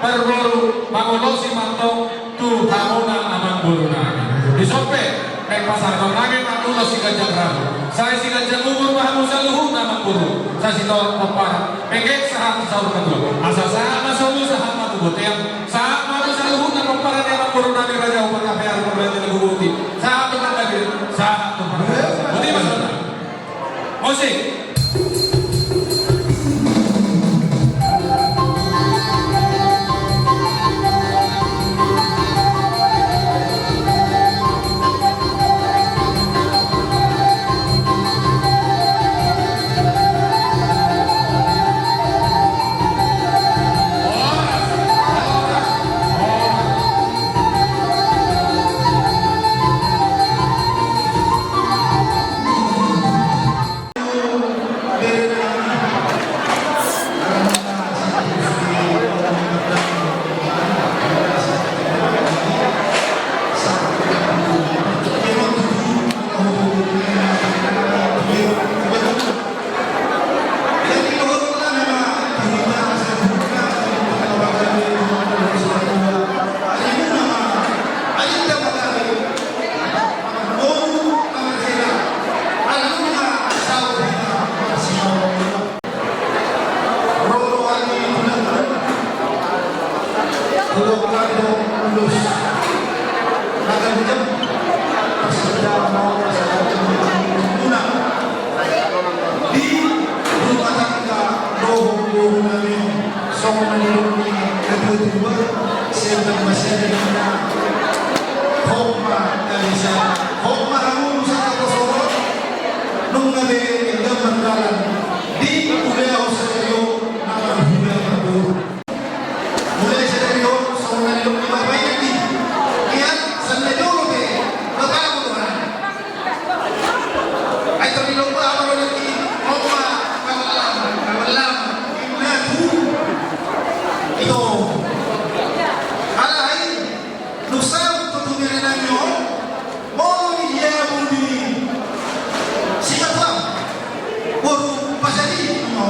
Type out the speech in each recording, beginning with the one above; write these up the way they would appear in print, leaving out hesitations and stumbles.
perboru mangolosi manto tu hamona aman buruna disope rek pasar konage matulo si gajah rabu saya si gajah umur mahamu saluhu nama guru saya si tawar kopar pengek sahat sahur kedua asa sama solu sahat matu botiang saat matu saluhu nama kopar yang guru nabi raja umar kafe arba berarti lagu buti saat tukar lagi saat tukar buti masalah musik. kung mahamon sa katosoron, nung gabi, hanggang magkalan, di uli ako sa iyo na maghula ng buo. Mula sa iyo, sa una nilong ibabayan din. Kaya, sa nilong magkakuhan. Ay, ito nilong ba ako natin, kawalam, inatu. Ito, alahin, lusang tutumirin ng iyo, mo niya mo din. Sikat lang, puro pasali mo.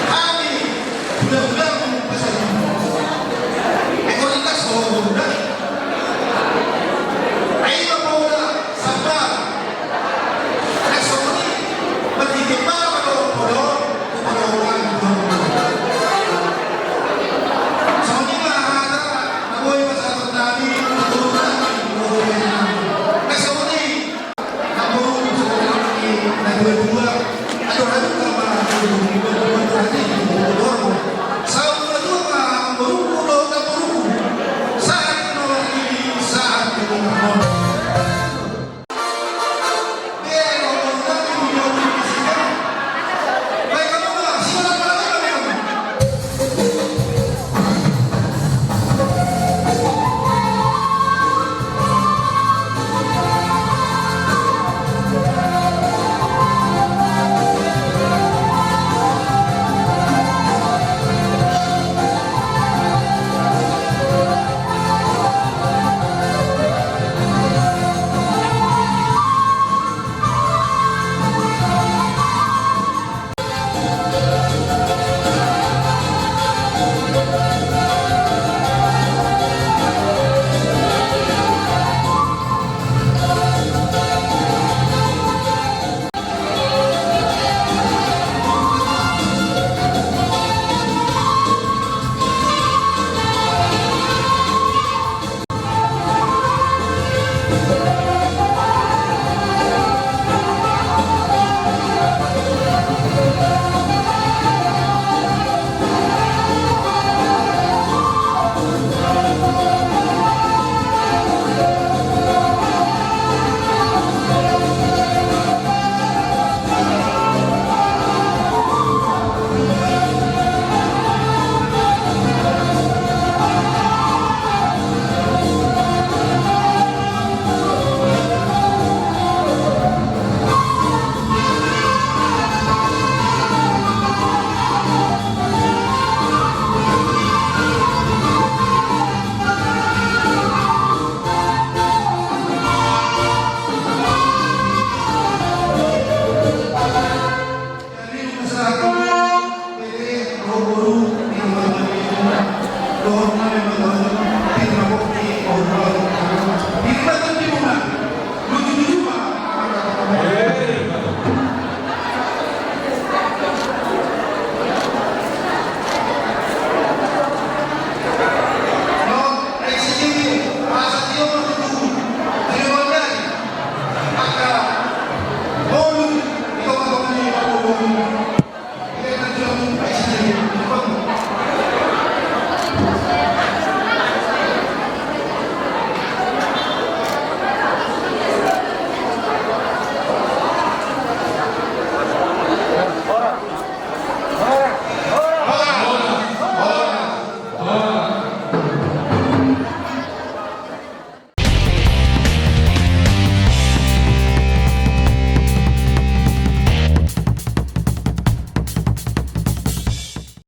Kami, bulang-bulang mo pasali mo. Ekolitas mo, bulang. Ay, mapaula, sabar. Nagsoni, matigil pa, pupulo, sa mga mahahara, nabuhay pa sa ating namin, tutulungan namin, tutulungan namin. Nagsoni, nabuhay sa ating nagbuhay-buhay. Ano ka mga nagbuhay-buhay natin, tutulungan mo. Sa mga duwa, ang burukulo na burukulo, sa ating nawagili, sa ating mga pero kung natin yung mga may kamama, simulan pa natin kami. Di ba